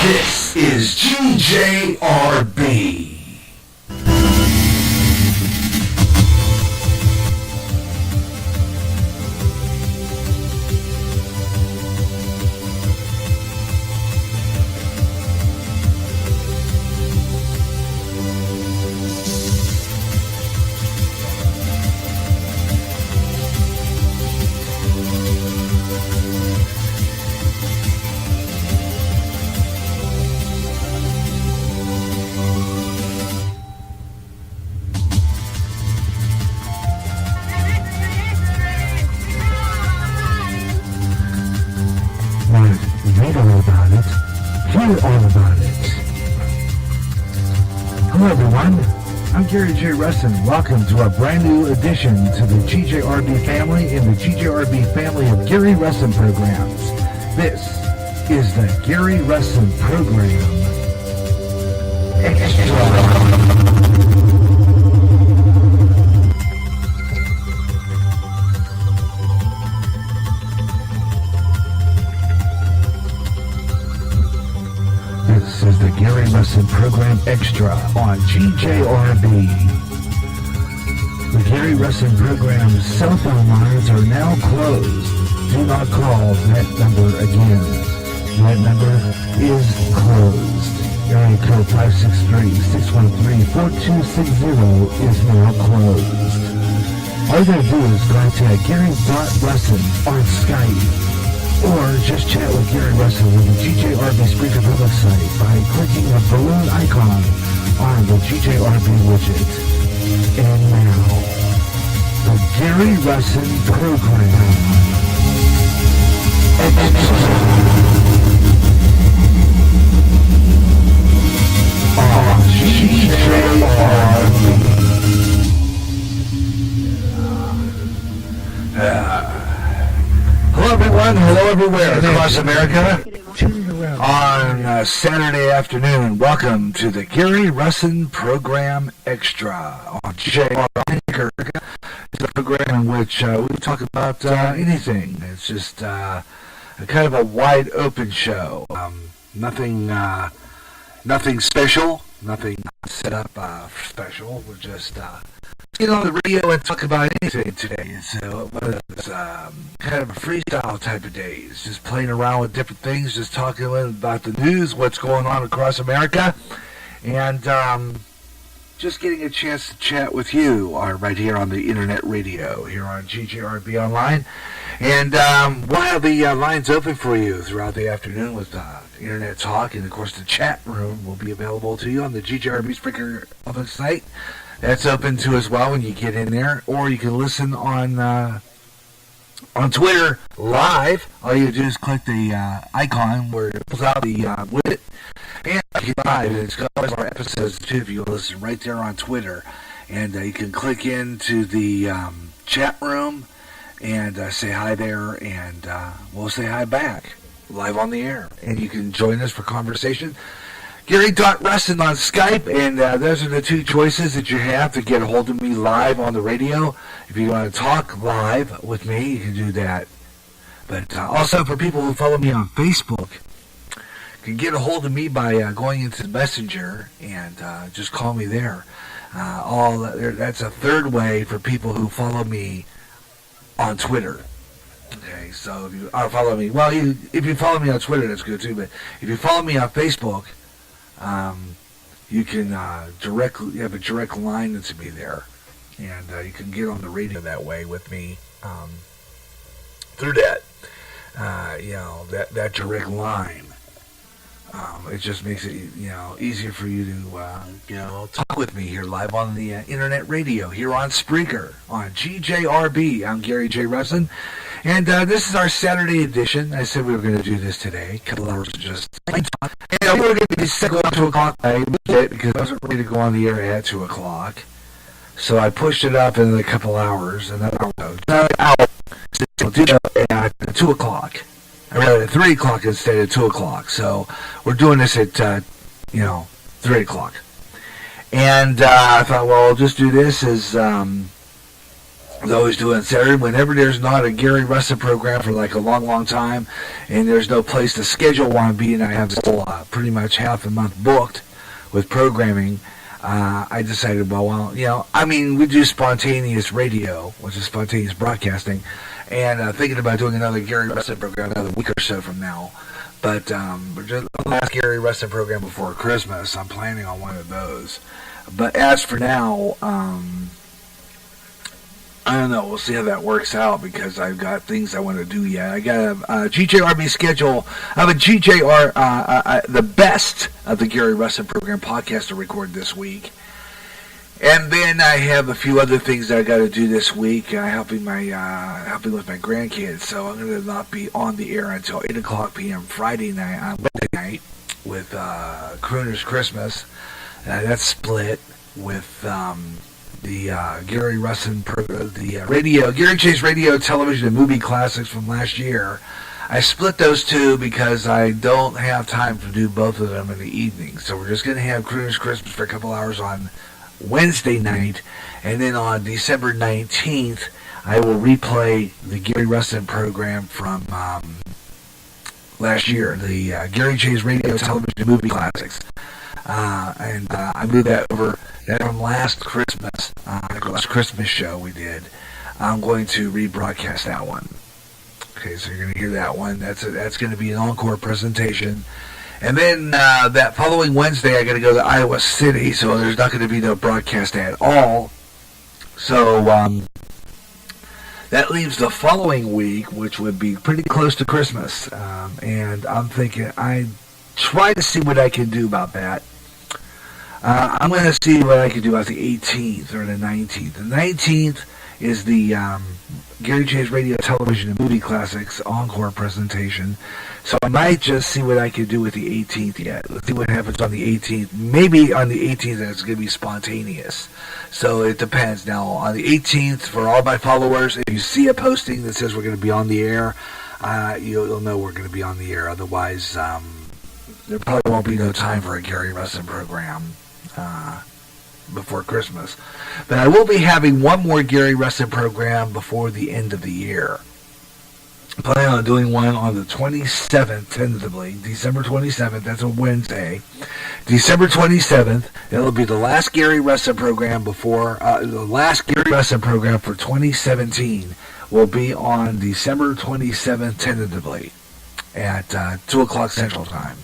This is GJRB. Read all about it, hear all about it. Hello everyone, I'm Gary Russen. Welcome to a brand new addition to the GJRB family in the GJRB family of Gary Russen programs. This is the Gary Russen program Extra. This is the Gary Russen Program Extra on GJRB. The Gary Russen Program's cell phone lines are now closed. Do not call that number again. That number is closed. Area code 563-613-4260 is now closed. All you gotta do is go to Gary.Russen on Skype. Or just chat with Gary Russen on the GJRB Speaker Public site by clicking the balloon icon on the GJRB widget. And now, the Gary Russen Program. On GJRB. Hello everyone, hello everywhere across America. On Saturday afternoon, welcome to the Gary Russen Program Extra on GJRB. It's a program in which we talk about anything. It's just a kind of a wide open show. Nothing special, nothing set up special. We're just get on the radio and talk about anything today. So it's kind of a freestyle type of day. It's just playing around with different things, just talking about the news, what's going on across America, and just getting a chance to chat with you right here on the internet radio, here on GJRB Online. And we'll have the lines open for you throughout the afternoon with internet talk, and of course the chat room will be available to you on the GJRB Speaker Public site. That's open to as well when you get in there, or you can listen on Twitter live. All you do is click the icon where it pulls out the widget, and you can live. It's got all our episodes too. If you listen right there on Twitter, and you can click into the chat room and say hi there, and we'll say hi back live on the air, and you can join us for conversation. Gary.Russen on Skype, and those are the two choices that you have to get a hold of me live on the radio. If you want to talk live with me, you can do that. But also for people who follow me on Facebook, you can get a hold of me by going into the Messenger and just call me there. That's a third way for people who follow me on Twitter. Okay, so if you follow me, well, if you follow me on Twitter, that's good too. But if you follow me on Facebook, you can you have a direct line to me there, and you can get on the radio that way with me through that. That direct line. It just makes it easier for you to talk with me here live on the internet radio here on Spreaker on GJRB. I'm Gary J. Russen. And this is our Saturday edition. I said we were going to do this today. A couple hours of just plain talk. And we were going to be set at 2 o'clock. I moved it because I wasn't ready to go on the air at 2 o'clock. So I pushed it up in a couple hours. And then another hour. So we'll do it at 2 o'clock. I read at 3 o'clock instead of 2 o'clock. So we're doing this at, 3 o'clock. And I thought, well, I'll just do this as I was always doing Saturday. Whenever there's not a Gary Russen program for like a long, long time, and there's no place to schedule one, being I have still pretty much half a month booked with programming, I decided, well, we do spontaneous radio, which is spontaneous broadcasting, and thinking about doing another Gary Russen program another week or so from now. But just the last Gary Russen program before Christmas, I'm planning on one of those. But as for now, I don't know. We'll see how that works out because I've got things I want to do yet. I got a GJRB schedule. I have a GJR, the best of the Gary Russen program podcast to record this week. And then I have a few other things that I got to do this week, helping with my grandkids. So I'm going to not be on the air until 8 o'clock p.m. Friday night, Wednesday night, with Crooner's Christmas. That's split with the Gary Russen, the radio, Gary Chase Radio, television, and movie classics from last year. I split those two because I don't have time to do both of them in the evening. So we're just going to have Crooner's Christmas for a couple hours on Wednesday night, and then on December 19th, I will replay the Gary Russen program from last year, the Gary Chase Radio, television, and movie classics. I moved that over. That from last Christmas, last Christmas show we did. I'm going to rebroadcast that one. Okay, so you're going to hear that one. That's going to be an encore presentation. And then that following Wednesday, I got to go to Iowa City, so there's not going to be no broadcast at all. So that leaves the following week, which would be pretty close to Christmas. And I'm thinking, I try to see what I can do about that. I'm going to see what I can do about the 18th or the 19th. The 19th is the Gary Chase Radio, television, and movie classics encore presentation. So I might just see what I can do with the 18th yet. Let's see what happens on the 18th. Maybe on the 18th it's going to be spontaneous. So it depends. Now, on the 18th, for all my followers, if you see a posting that says we're going to be on the air, you'll know we're going to be on the air. Otherwise, there probably won't be no time for a Gary Russen program before Christmas. But I will be having one more Gary Russen program before the end of the year. I'm planning on doing one on the 27th, tentatively, December 27th. That's a Wednesday. December 27th. It'll be the last Gary Russen program before the last Gary Russen program for 2017. Will be on December 27th, tentatively, at 2 o'clock Central Time.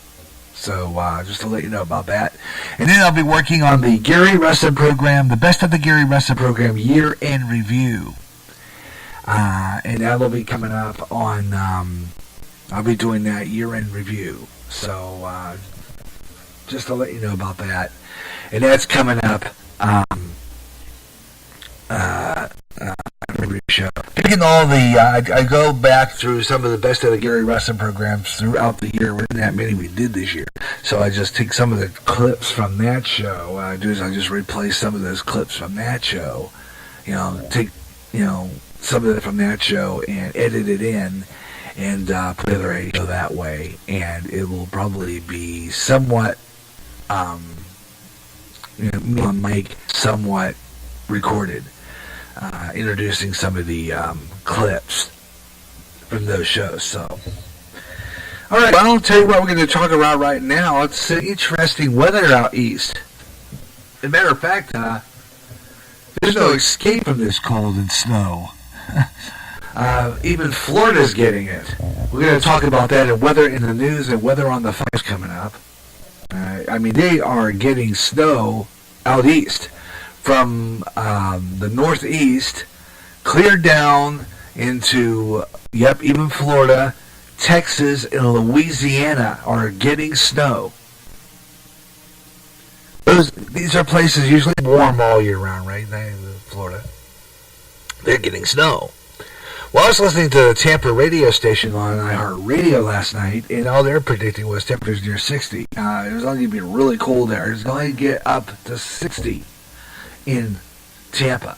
So just to let you know about that. And then I'll be working on the Gary Russen program, the best of the Gary Russen program year-end review. And that'll be coming up on, I'll be doing that year-end review. So just to let you know about that. And that's coming up every show. Picking all the, I go back through some of the best of the Gary Russen programs throughout the year. There weren't that many we did this year. So I just take some of the clips from that show. What I do is I just replace some of those clips from that show. Take, some of it from that show and edit it in and put it on radio that way. And it will probably be somewhat, me on mic, somewhat recorded. Introducing some of the clips from those shows. So, all right, well, I'll tell you what we're going to talk about right now. It's interesting weather out east. As a matter of fact, there's no escape from this cold and snow. Even Florida's getting it. We're going to talk about that and weather in the news and weather on the fires coming up. They are getting snow out east. From the northeast, clear down into, even Florida, Texas, and Louisiana are getting snow. These are places usually warm all year round, right? Florida. They're getting snow. Well, I was listening to the Tampa radio station on iHeartRadio last night, and all they're predicting was temperatures near 60. It was only going to be really cold there. It's going to get up to 60. In Tampa.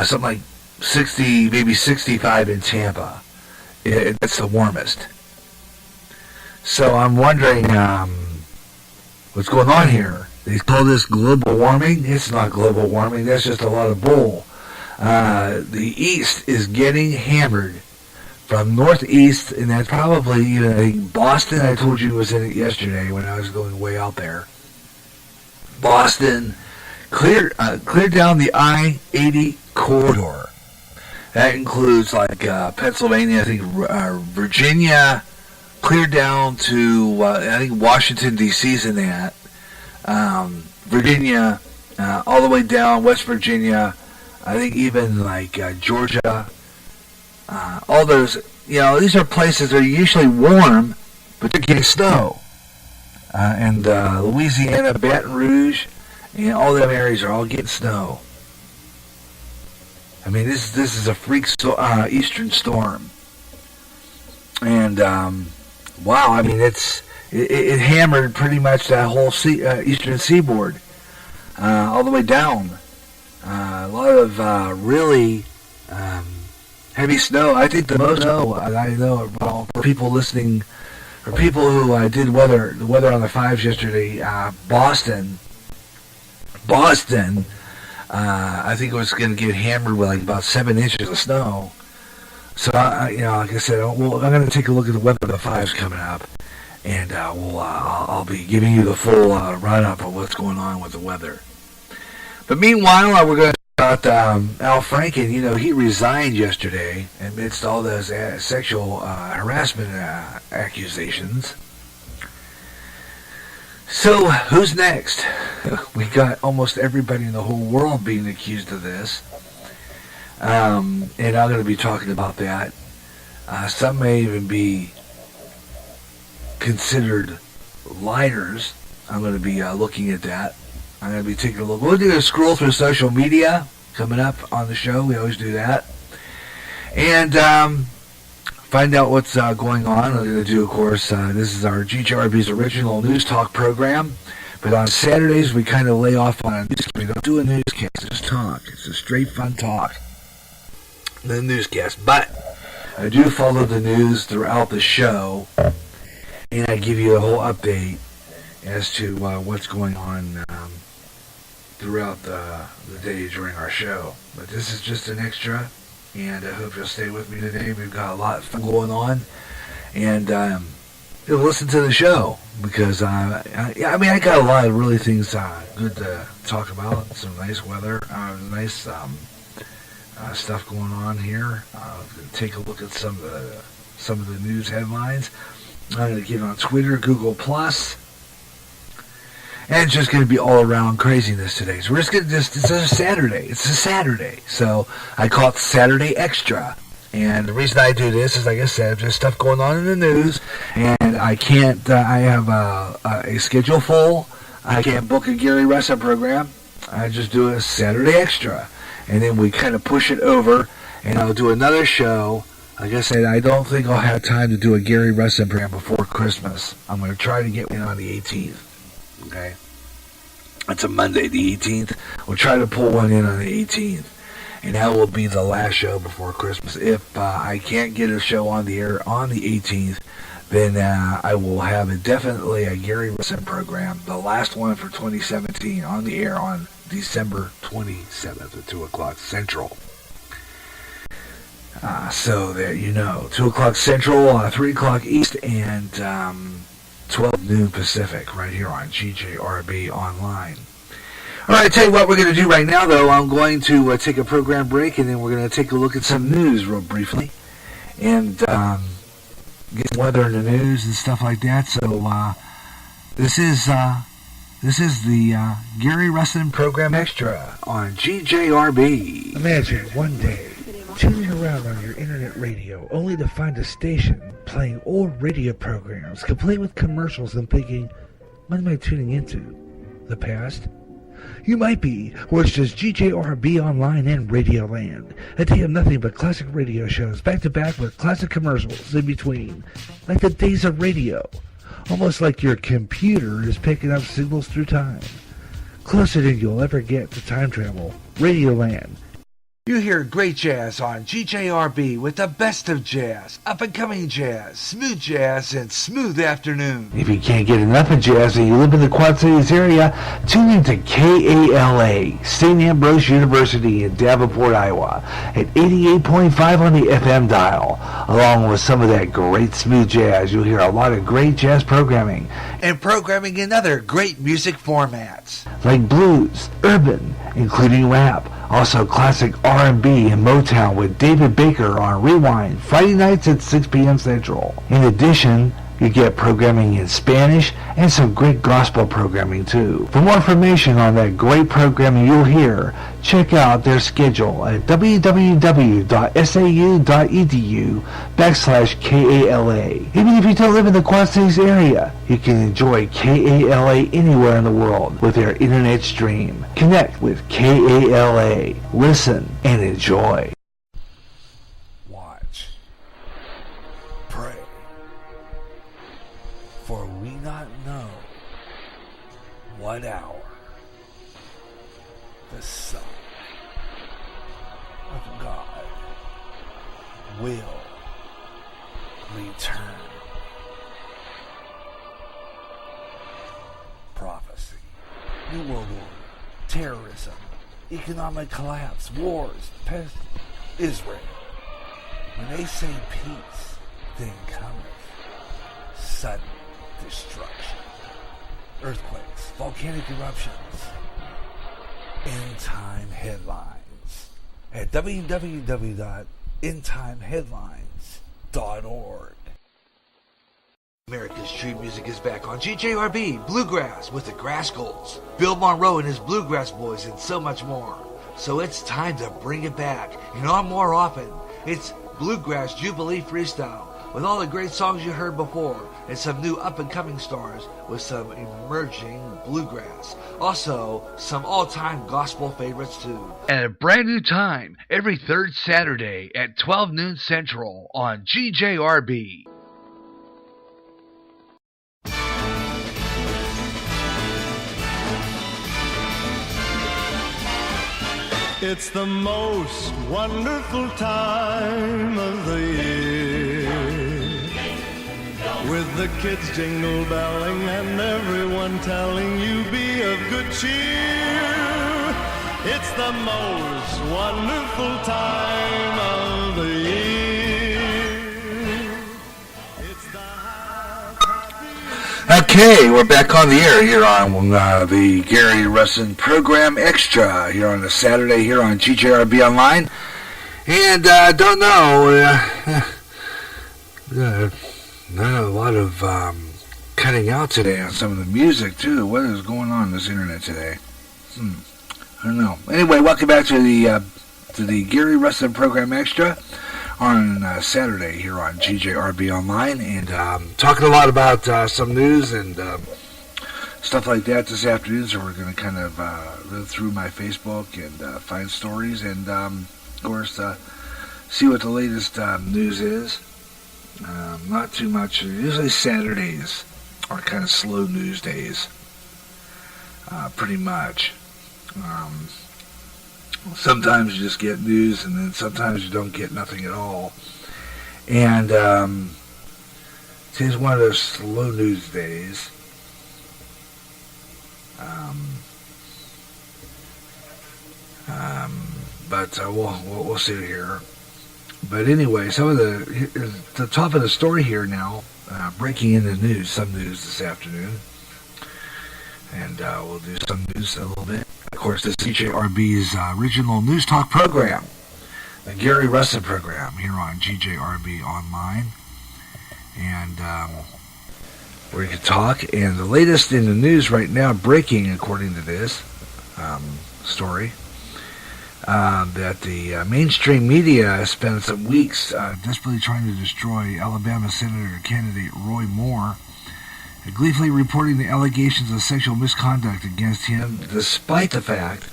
Something like 60, maybe 65 in Tampa. That's the warmest. So I'm wondering what's going on here. They call this global warming. It's not global warming. That's just a lot of bull. The east is getting hammered from northeast, and that's probably, I think Boston, I told you was in it yesterday when I was going way out there. Boston, clear down the I-80 corridor. That includes like Pennsylvania, I think Virginia, clear down to, I think Washington, D.C.'s in that. Virginia, all the way down, West Virginia, I think even like Georgia, all those, these are places that are usually warm, but they're getting snow. And Louisiana, Baton Rouge, all them areas are all getting snow. I mean, this is a freak eastern storm. And, wow, I mean, it hammered pretty much that whole eastern seaboard, all the way down. A lot of really heavy snow. I think the most snow I know about for people listening, for people who did the weather on the fives yesterday. Boston. I think it was going to get hammered with like about 7 inches of snow. So like I said, I'm going to take a look at the weather of the fives coming up, and I'll be giving you the full run-up of what's going on with the weather. But meanwhile, we're going to talk about Al Franken. He resigned yesterday amidst all those sexual harassment accusations. So, who's next? We got almost everybody in the whole world being accused of this. And I'm going to be talking about that. Some may even be considered liars. I'm going to be looking at that. I'm going to be taking a look. We're going to scroll through social media coming up on the show. We always do that. And find out what's going on. We're going to do, of course, this is our GJRB's original news talk program. But on Saturdays, we kind of lay off on a newscast. We don't do a newscast. It's just talk. It's a straight fun talk. The newscast. But I do follow the news throughout the show. And I give you a whole update as to what's going on throughout the day during our show. But this is just an extra. And I hope you'll stay with me today. We've got a lot of fun going on. And you'll listen to the show. Because, I got a lot of really things good to talk about. Some nice weather. Nice stuff going on here. Take a look at some of the news headlines. I'm going to get on Twitter, Google+. And it's just going to be all around craziness today. So we're just going to it's a Saturday. It's a Saturday. So I call it Saturday Extra. And the reason I do this is, like I said, there's stuff going on in the news. And I can't, I have a schedule full. I can't book a Gary Russen program. I just do a Saturday Extra. And then we kind of push it over. And I'll do another show. Like I said, I don't think I'll have time to do a Gary Russen program before Christmas. I'm going to try to get one on the 18th. Okay? It's a Monday, the 18th. We'll try to pull one in on the 18th. And that will be the last show before Christmas. If I can't get a show on the air on the 18th, then I will have definitely a Gary Russen program, the last one for 2017, on the air on December 27th at 2 o'clock Central. So there you know, 2 o'clock Central, 3 o'clock East, and 12 noon Pacific, right here on GJRB Online. All right, I tell you what we're going to do right now, though. I'm going to take a program break, and then we're going to take a look at some news real briefly, and get some weather in the news and stuff like that. So this is the Gary Russen Program Extra on GJRB. Imagine one day tuning around on your internet radio only to find a station playing old radio programs complete with commercials and thinking, what am I tuning into? The past? You might be, or it's just GJRB Online and Radioland. A day of nothing but classic radio shows back to back with classic commercials in between. Like the days of radio. Almost like your computer is picking up signals through time. Closer than you'll ever get to time travel. Radioland. You hear great jazz on GJRB with the best of jazz, up-and-coming jazz, and smooth afternoon. If you can't get enough of jazz and you live in the Quad Cities area, tune in to KALA, St. Ambrose University in Davenport, Iowa, at 88.5 on the FM dial. Along with some of that great smooth jazz, you'll hear a lot of great jazz programming. And programming in other great music formats. Like blues, urban, including rap. Also classic R&B and Motown with David Baker on Rewind, Friday nights at 6 p.m. Central. In addition, you get programming in Spanish and some great gospel programming too. For more information on that great programming you'll hear, check out their schedule at www.sau.edu/KALA. Even if you don't live in the Quad Cities area, you can enjoy KALA anywhere in the world with their internet stream. Connect with KALA, listen, and enjoy. Watch. Pray. For we not know what hour the Son of God will return. Prophecy, New World Order, terrorism, economic collapse, wars, pest, Israel. When they say peace, then cometh sudden destruction, earthquakes, volcanic eruptions, end-time headlines at www.endtimeheadlines.org. America's Street Music is back on GJRB Bluegrass with the Grassgolds, Bill Monroe and his Bluegrass Boys, and so much more. So it's time to bring it back, and on more often. It's Bluegrass Jubilee Freestyle with all the great songs you heard before, and some new up-and-coming stars with some emerging bluegrass. Also, some all-time gospel favorites too. At a brand new time, every third Saturday at 12 noon Central on GJRB. It's the most wonderful time of the year, with the kids jingle belling and everyone telling you be of good cheer. It's the most wonderful time of the year. It's the Okay, we're back on the air here on the Gary Russen Program Extra here on a Saturday here on GJRB Online. And don't know, not a lot of cutting out today on some of the music too. What is going on this internet today? I don't know. Anyway, welcome back to the Gary Russen Program Extra on Saturday here on GJRB Online, and talking a lot about some news and stuff like that this afternoon. So we're going to kind of go through my Facebook and find stories, and of course see what the latest news is. Not too much. Usually Saturdays are kind of slow news days, pretty much. Sometimes you just get news, and then sometimes you don't get nothing at all. And today's one of those slow news days. But we'll see here. But anyway, some of the top of the story here now, breaking in the news, some news this afternoon. And we'll do some news a little bit. Of course, this is GJRB's original news talk program, the Gary Russen program here on GJRB Online. And where you can talk. And the latest in the news right now, breaking according to this story, that the mainstream media has spent some weeks desperately trying to destroy Alabama Senator candidate Roy Moore, gleefully reporting the allegations of sexual misconduct against him, despite the fact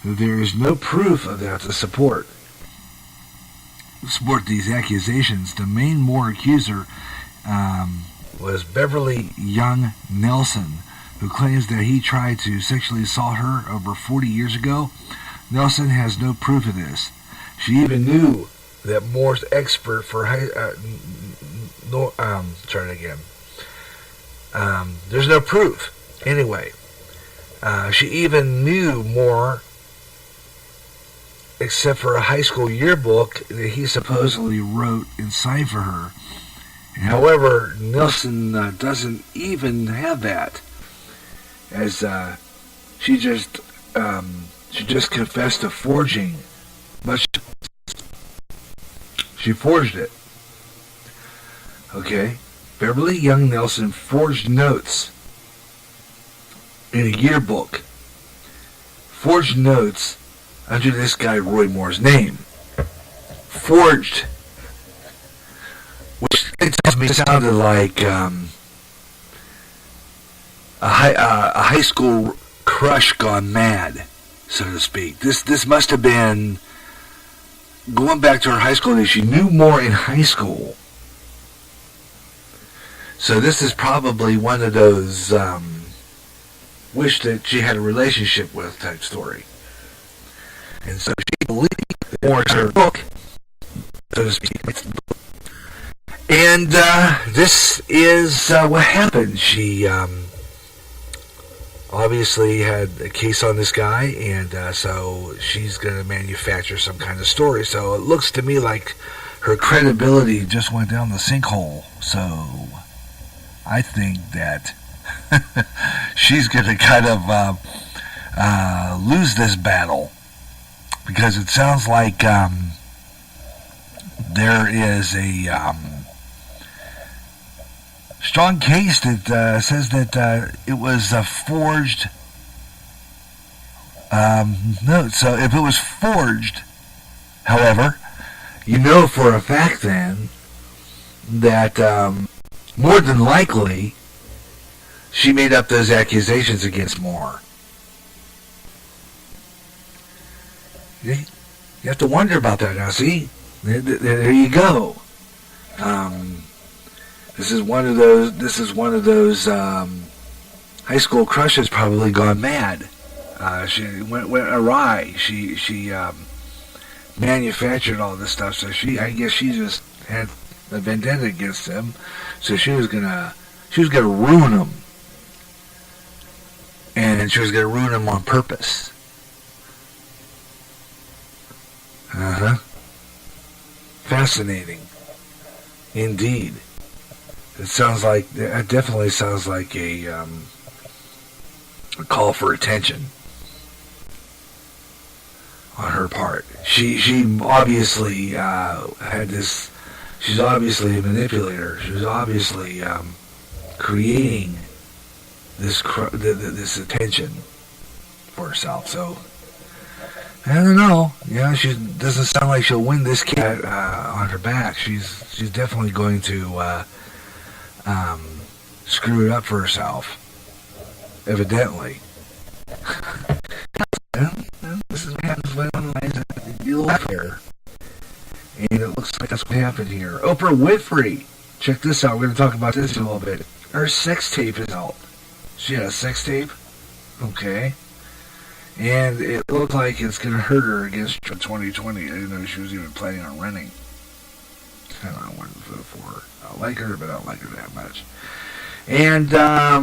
that there is no proof of that to support these accusations. The main Moore accuser was Beverly Young Nelson, who claims that he tried to sexually assault her over 40 years ago. Nelson has no proof of this. She even knew that Moore's expert for try it again. There's no proof. Anyway, she even knew Moore, except for a high school yearbook that he supposedly wrote and signed for her. However, Nelson doesn't even have that, as she just confessed to forging. But she forged it. Okay, Beverly Young Nelson forged notes in a yearbook. Forged notes under this guy Roy Moore's name. Forged, which tells me sounded like a high school crush gone mad, so to speak. This must have been going back to her high school days. She knew Moore in high school, so this is probably one of those wish that she had a relationship with type story. And so she believed that Moore's her book, so to speak. And this is what happened. She obviously had a case on this guy, and so she's going to manufacture some kind of story. So it looks to me like her credibility just went down the sinkhole. So I think that she's going to kind of lose this battle, because it sounds like there is a strong case that says that it was a forged note. So if it was forged, however, you know for a fact then that more than likely she made up those accusations against Moore. You have to wonder about that now. See, there you go. This is one of those high school crushes probably gone mad. She went awry. She manufactured all this stuff. So I guess she just had a vendetta against him. So she was gonna ruin him, and she was gonna ruin him on purpose. Fascinating, indeed. It definitely sounds like a call for attention on her part. She obviously had this. She's obviously a manipulator. She was obviously creating this attention for herself. So I don't know. Yeah, she doesn't sound like she'll win this cat on her back. She's definitely going to screw it up for herself, evidently. This is what happens when you laugh here. And it looks like that's what happened here. Oprah Winfrey. Check this out. We're going to talk about this in a little bit. Her sex tape is out. She had a sex tape? Okay. And it looked like it's going to hurt her against 2020. I didn't know she was even planning on running. I don't know what to vote for her. I like her, but I don't like her that much. And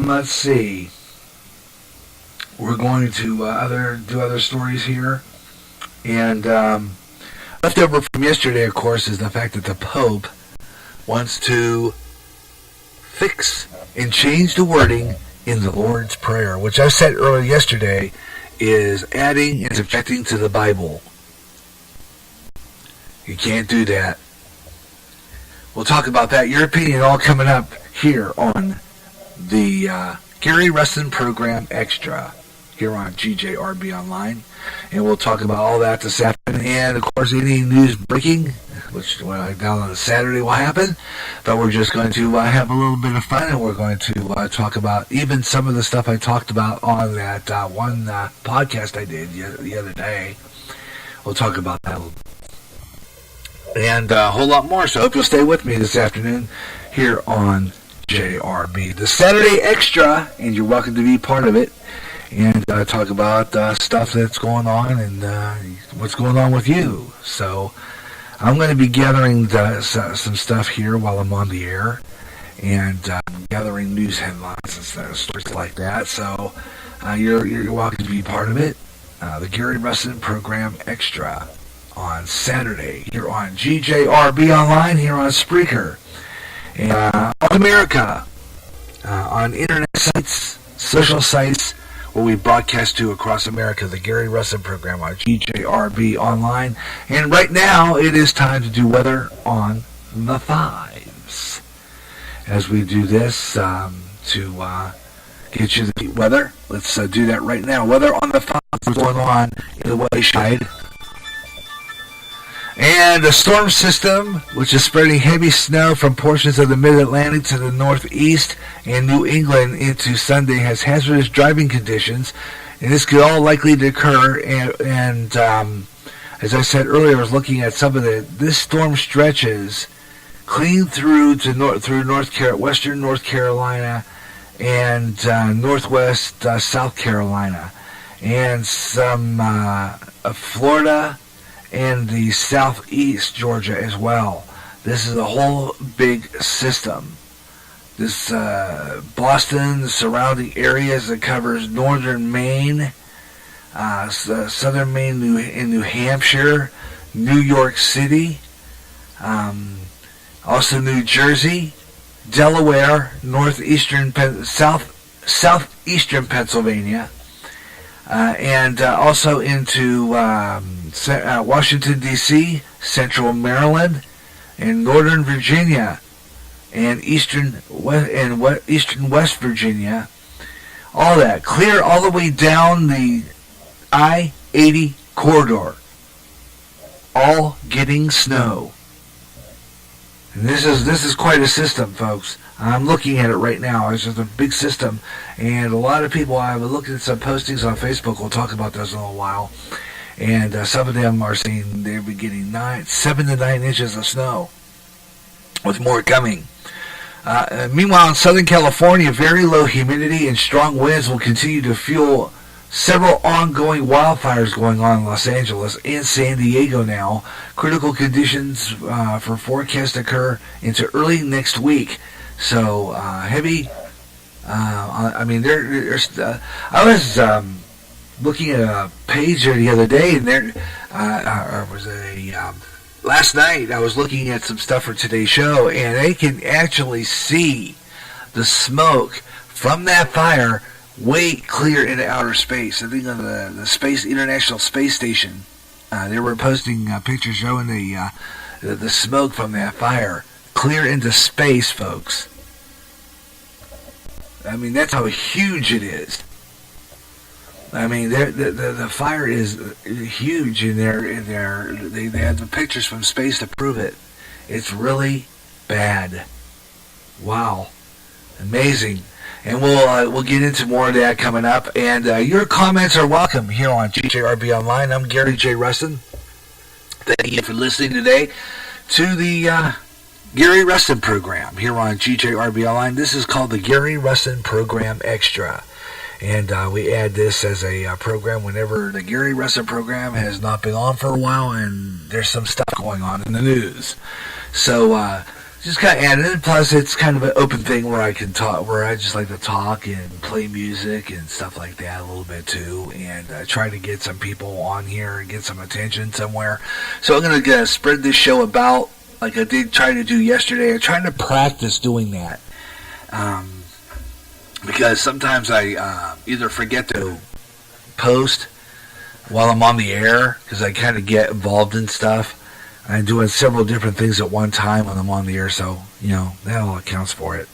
let's see. We're going to do other stories here. And left over from yesterday, of course, is the fact that the Pope wants to fix and change the wording in the Lord's Prayer, which I said earlier yesterday is adding and subtracting to the Bible. You can't do that. We'll talk about that. Your opinion all coming up here on the Gary Russen Program Extra here on GJRB Online. And we'll talk about all that this afternoon. And, of course, any news breaking, which down on Saturday will happen. But we're just going to have a little bit of fun, and we're going to talk about even some of the stuff I talked about on that one podcast I did the other day. We'll talk about that and a whole lot more. So I hope you'll stay with me this afternoon here on JRB. The Saturday Extra, and you're welcome to be part of it. and talk about stuff that's going on and what's going on with you. So I'm going to be gathering some stuff here while I'm on the air, and gathering news headlines and stories like that. So you're welcome to be part of it. The Gary Russen Program Extra on Saturday here on GJRB Online, here on Spreaker, and on America, on internet sites, social sites, where we broadcast to across America, the Gary Russen Program on GJRB Online. And right now, it is time to do weather on the fives. As we do this to get you the weather, let's do that right now. Weather on the fives, what's going on in the wayside. And a storm system, which is spreading heavy snow from portions of the mid-Atlantic to the northeast and New England into Sunday, has hazardous driving conditions, and this could all likely to occur. And as I said earlier, I was looking at some of this storm stretches clean through to western North Carolina and northwest South Carolina, and some of Florida, and the southeast Georgia as well. This is a whole big system. This Boston, the surrounding areas, that covers northern Maine, southern Maine, New Hampshire, New York City, also New Jersey, Delaware, southeastern Pennsylvania, and also into Washington, D.C., central Maryland, and northern Virginia, and eastern West Virginia. All that clear all the way down the I-80 corridor, all getting snow. And this is quite a system, folks. I'm looking at it right now. It's just a big system, and a lot of people, I've looked at some postings on Facebook. We'll talk about those in a little while. And some of them are saying they'll be getting 7 to 9 inches of snow, with more coming. Meanwhile, in Southern California, very low humidity and strong winds will continue to fuel several ongoing wildfires going on in Los Angeles and San Diego now. Critical conditions for forecast occur into early next week. So heavy. I was looking at a page there the other day, and there was last night I was looking at some stuff for today's show, and they can actually see the smoke from that fire way clear into outer space. I think on the International Space Station, they were posting pictures showing the smoke from that fire clear into space, folks. I mean, that's how huge it is. I mean, the fire is huge, and they have the pictures from space to prove it. It's really bad. Wow, amazing. And we'll get into more of that coming up. And your comments are welcome here on GJRB Online. I'm Gary J. Russen. Thank you for listening today to the Gary Russen Program here on GJRB Online. This is called the Gary Russen Program Extra. And we add this as a program whenever the Gary Russen Program has not been on for a while and there's some stuff going on in the news. So just kind of add it. Plus, it's kind of an open thing where I can talk, where I just like to talk and play music and stuff like that a little bit too, and try to get some people on here and get some attention somewhere. So I'm going to spread this show about like I did try to do yesterday. I'm trying to practice doing that. Because sometimes I either forget to post while I'm on the air, because I kind of get involved in stuff. I'm doing several different things at one time when I'm on the air, so, that all accounts for it.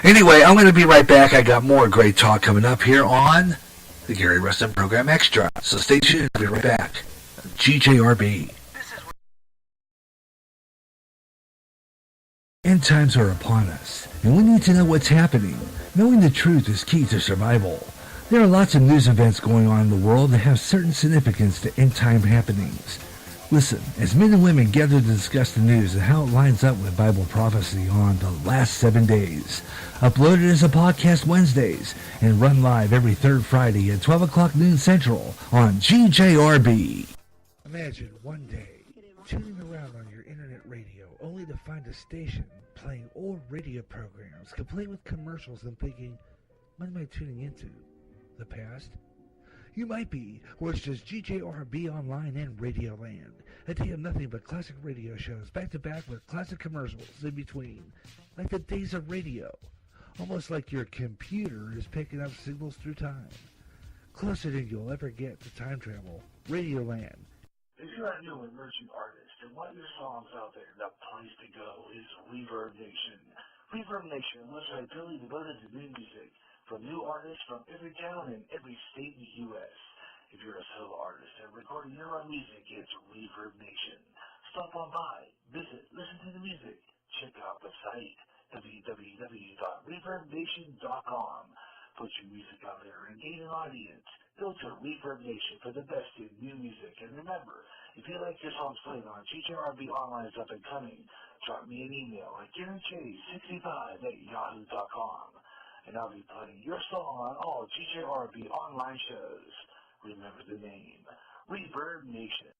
Anyway, I'm going to be right back. I got more great talk coming up here on the Gary Russen Program Extra. So stay tuned. I'll be right back. GJRB. End times are upon us, and we need to know what's happening. Knowing the truth is key to survival. There are lots of news events going on in the world that have certain significance to end time happenings. Listen, as men and women gather to discuss the news and how it lines up with Bible prophecy on the last 7 days. Uploaded as a podcast Wednesdays and run live every third Friday at 12 o'clock noon Central on GJRB. Imagine one day tuning around on your internet radio only to find a station playing old radio programs complete with commercials and thinking, what am I tuning into? The past? You might be, or it's just GJRB Online and Radio Land. A day of nothing but classic radio shows back to back with classic commercials in between. Like the days of radio. Almost like your computer is picking up signals through time. Closer than you'll ever get to time travel. Radio Land. If you're a new emerging artist and want your songs out there, the place to go is Reverb Nation. Reverb Nation was ideally devoted to new music from new artists from every town and every state in the U.S. If you're a solo artist and recording your own music, it's Reverb Nation. Stop on by, visit, listen to the music, check out the site, www.reverbnation.com. Put your music out there and gain an audience. Go to Reverb Nation for the best in new music. And remember, if you like your songs played on GJRB Online is up and coming, drop me an email at GaryJ65@yahoo.com. And I'll be playing your song on all GJRB Online shows. Remember the name, Reverb Nation.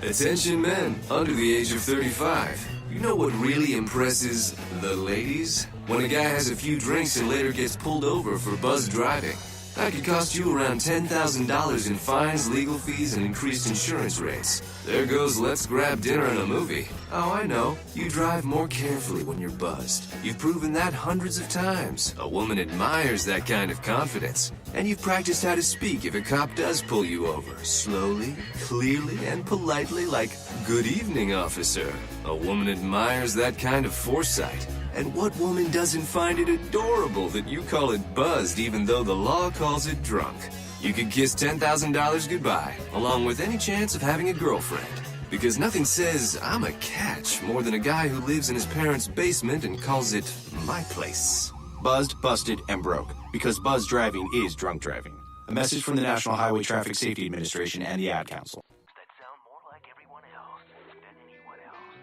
Attention men under the age of 35. You know what really impresses the ladies? When a guy has a few drinks and later gets pulled over for buzz driving. That could cost you around $10,000 in fines, legal fees, and increased insurance rates. There goes let's grab dinner and a movie. Oh, I know. You drive more carefully when you're buzzed. You've proven that hundreds of times. A woman admires that kind of confidence. And you've practiced how to speak if a cop does pull you over. Slowly, clearly, and politely like, "Good evening, officer." A woman admires that kind of foresight. And what woman doesn't find it adorable that you call it buzzed even though the law calls it drunk? You could kiss $10,000 goodbye, along with any chance of having a girlfriend. Because nothing says, "I'm a catch," more than a guy who lives in his parents' basement and calls it my place. Buzzed, busted, and broke. Because buzz driving is drunk driving. A message from the National Highway Traffic Safety Administration and the Ad Council. That sound more like everyone else than anyone else.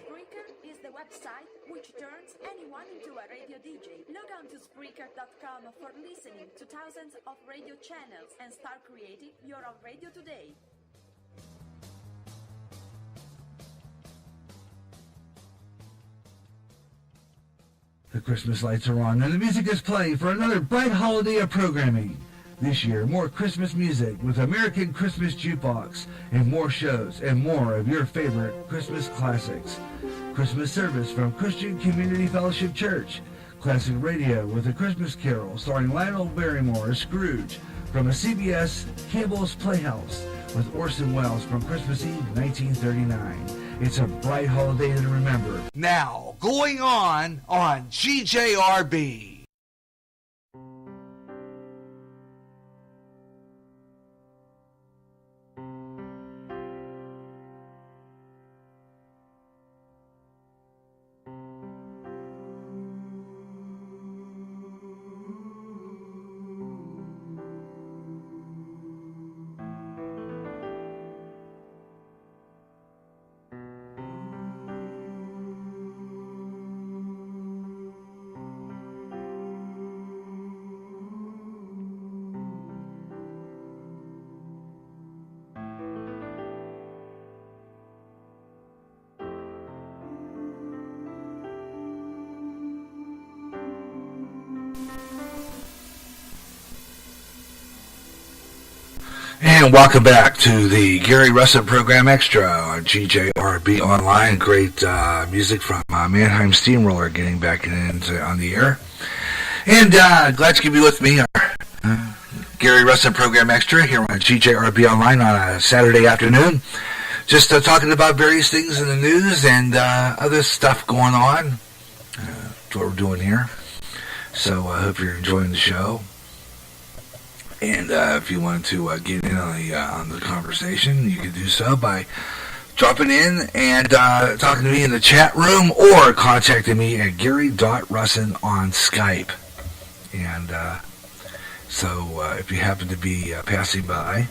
Spreaker is the website which turns anyone into a radio DJ. Log on to Spreaker.com for listening to thousands of radio channels and start creating your own radio today. The Christmas lights are on and the music is playing for another bright holiday of programming. This year, more Christmas music with American Christmas Jukebox and more shows and more of your favorite Christmas classics. Christmas service from Christian Community Fellowship Church. Classic radio with a Christmas Carol starring Lionel Barrymore as Scrooge from a CBS Campbell's Playhouse with Orson Welles from Christmas Eve 1939. It's a bright holiday to remember. Now, going on GJRB. And welcome back to the Gary Russen Program Extra on GJRB Online. Great music from Mannheim Steamroller getting back on the air. And glad you could be with me, our Gary Russen Program Extra here on GJRB Online on a Saturday afternoon. Just talking about various things in the news and other stuff going on. That's what we're doing here. So I hope you're enjoying the show. And if you want to get in on the conversation, you can do so by dropping in and talking to me in the chat room or contacting me at Gary.Russen on Skype. And so if you happen to be passing by,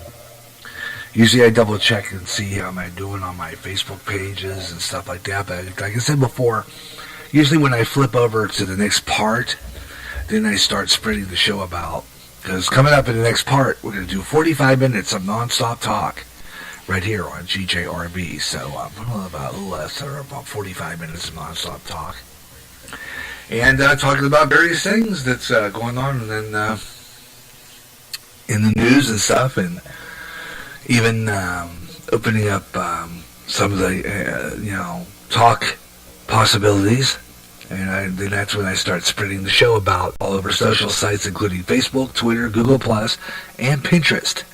usually I double check and see how am I doing on my Facebook pages and stuff like that. But like I said before, usually when I flip over to the next part, then I start spreading the show about. Because coming up in the next part, we're going to do 45 minutes of nonstop talk right here on GJRB. So about less or about 45 minutes of nonstop talk. And talking about various things that's going on in the news and stuff, and even opening up some of the talk possibilities. And then that's when I start spreading the show about all over social sites, including Facebook, Twitter, Google+, and Pinterest,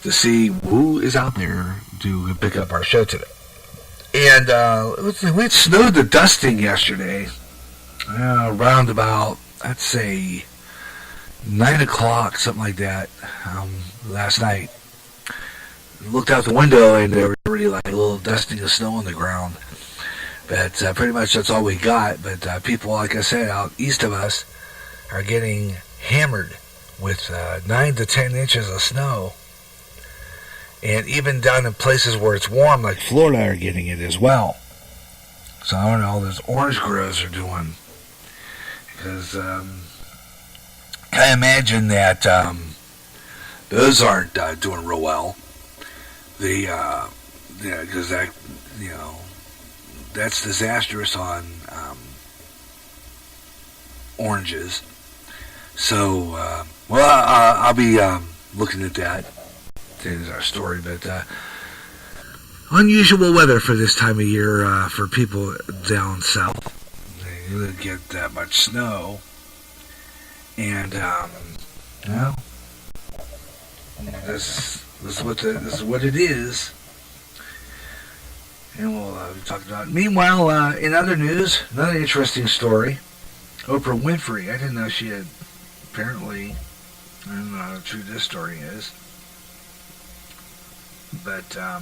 to see who is out there to pick up our show today. And we snowed the dusting yesterday, around about, I'd say, 9 o'clock, something like that, last night. Looked out the window, and there was already like a little dusting of snow on the ground. But pretty much that's all we got. But people, like I said, out east of us are getting hammered with 9 to 10 inches of snow. And even down in places where it's warm, like Florida, are getting it as well. So I don't know how those orange groves are doing. Because I imagine that those aren't doing real well. Because that, that's disastrous on oranges. So, I'll be looking at that. Is our story, but unusual weather for this time of year for people down south. They didn't get that much snow, and this is what it is. And we'll be talking about it. Meanwhile, in other news, another interesting story. Oprah Winfrey. I didn't know she had, apparently, I don't know how true this story is. But, I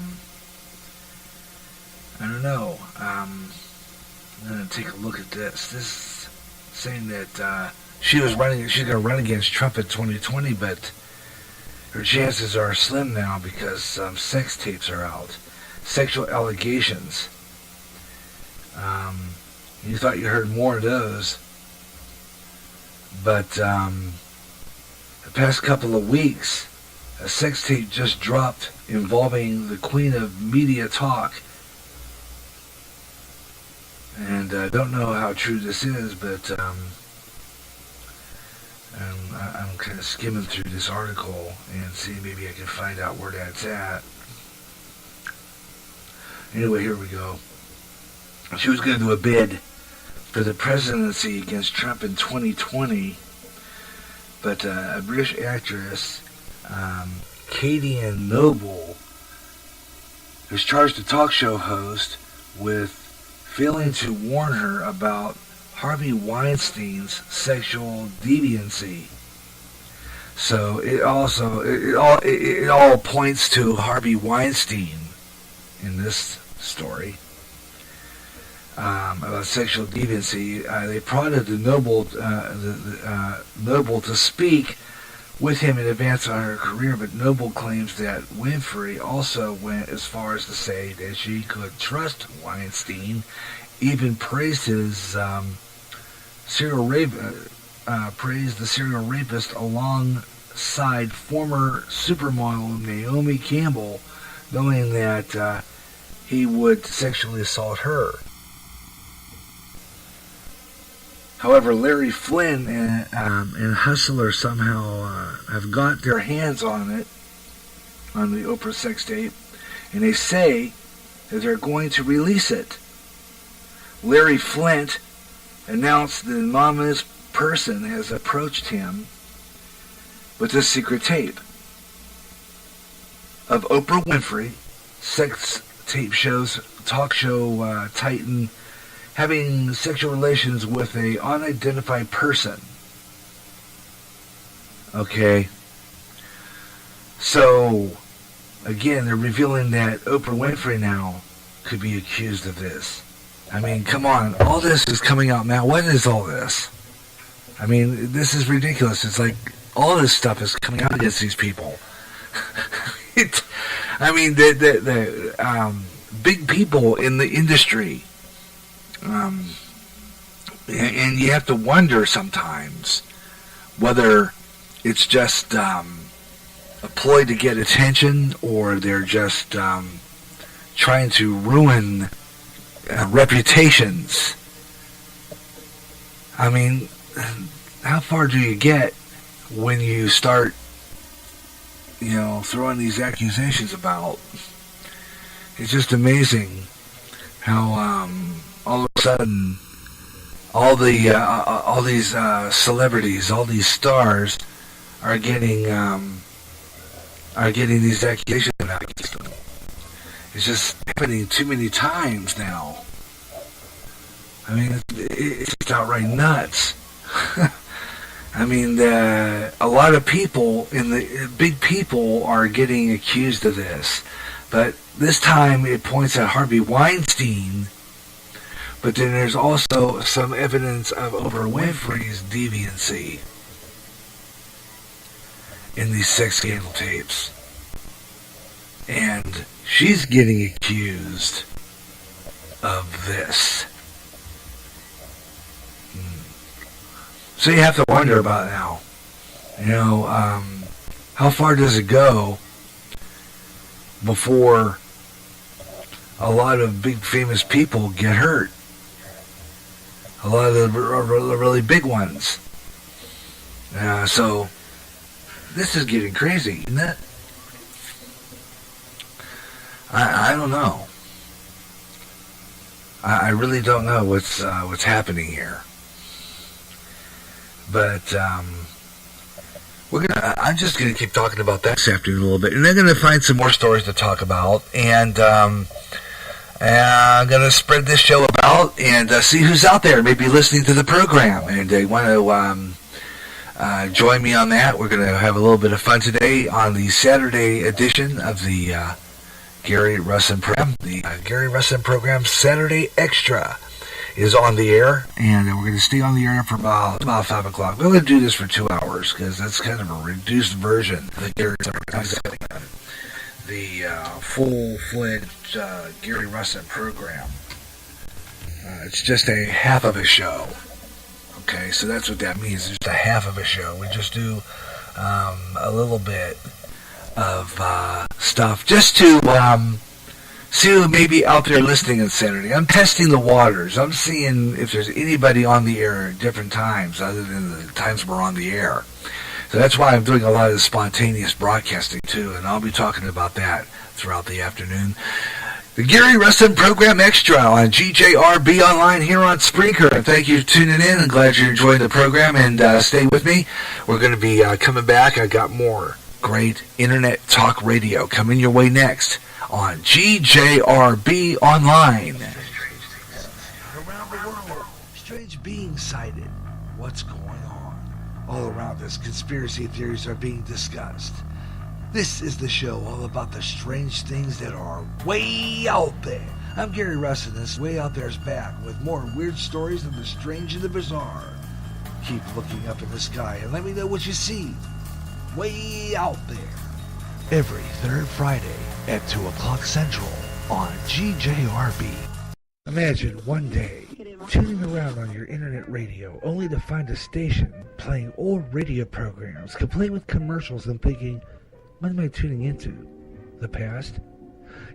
don't know. I'm going to take a look at this. This is saying that she's going to run against Trump in 2020, but her chances are slim now because some sex tapes are out. Sexual allegations. You thought you heard more of those. But the past couple of weeks, a sex tape just dropped involving the queen of media talk. And I don't know how true this is, but I'm kind of skimming through this article and see maybe I can find out where that's at. Anyway, here we go. She was going to do a bid for the presidency against Trump in 2020, but a British actress, Katie Ann Noble, has charged a talk show host with failing to warn her about Harvey Weinstein's sexual deviancy. So it all points to Harvey Weinstein in this story about sexual deviancy. They prodded the Noble to speak with him in advance on her career, but Noble claims that Winfrey also went as far as to say that she could trust Weinstein, even praised his praised the serial rapist alongside former supermodel Naomi Campbell, knowing that he would sexually assault her. However, Larry Flynn and Hustler somehow have got their hands on it, on the Oprah sex tape, and they say that they're going to release it. Larry Flint announced that an anonymous person has approached him with this secret tape of Oprah Winfrey, sex tape talk show titan, having sexual relations with an unidentified person. Okay. So, again, they're revealing that Oprah Winfrey now could be accused of this. I mean, come on. All this is coming out now. What is all this? I mean, this is ridiculous. It's like all this stuff is coming out against these people. I mean, the big people in the industry. And you have to wonder sometimes whether it's just a ploy to get attention, or they're just trying to ruin reputations. I mean, how far do you get when you start, throwing these accusations about? It's just amazing how all of a sudden all these celebrities, all these stars are getting these accusations against them. It's just happening too many times now. I mean, it's just outright nuts. I mean, a lot of people big people are getting accused of this, but this time it points at Harvey Weinstein. But then there's also some evidence of Oprah Winfrey's deviancy in these sex scandal tapes. And she's getting accused of this. So you have to wonder about now. How far does it go before a lot of big famous people get hurt? A lot of the really big ones. So this is getting crazy, isn't it? I don't know. I really don't know what's happening here. But I'm just gonna keep talking about that this afternoon a little bit, and then gonna find some more stories to talk about, and I'm gonna spread this show about and see who's out there, maybe listening to the program, and they want to join me on that. We're gonna have a little bit of fun today on the Saturday edition of the Gary Russen program. The Gary Russen program Saturday Extra is on the air, and we're going to stay on the air for about 5 o'clock. We're going to do this for 2 hours, because that's kind of a reduced version of the Gary Russen, the full-fledged Gary Russen program. It's just a half of a show. Okay, so that's what that means. It's just a half of a show. We just do a little bit of stuff just to see who may be out there listening on Saturday. I'm testing the waters. I'm seeing if there's anybody on the air at different times other than the times we're on the air. So that's why I'm doing a lot of spontaneous broadcasting too, and I'll be talking about that throughout the afternoon. The Gary Russen Program Extra on GJRB Online here on Spreaker. Thank you for tuning in. I'm glad you're enjoying the program, and stay with me. We're going to be coming back. I got more great internet talk radio coming your way next on GJRB Online. Around the world, strange beings sighted. What's going on? All around us, conspiracy theories are being discussed. This is the show all about the strange things that are way out there. I'm Gary Russen, and this Way Out There's back with more weird stories of the strange and the bizarre. Keep looking up in the sky and let me know what you see. Way out there. Every third Friday at 2 o'clock Central on GJRB. Imagine one day tuning around on your internet radio only to find a station playing old radio programs complete with commercials and thinking, what am I tuning into? The past?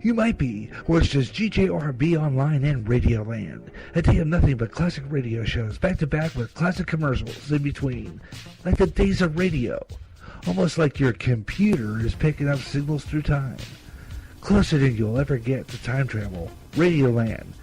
You might be, or it's just GJRB Online and Radio Land. A day of nothing but classic radio shows back to back with classic commercials in between. Like the days of radio. Almost like your computer is picking up signals through time. Closer than you'll ever get to time travel. Radio Land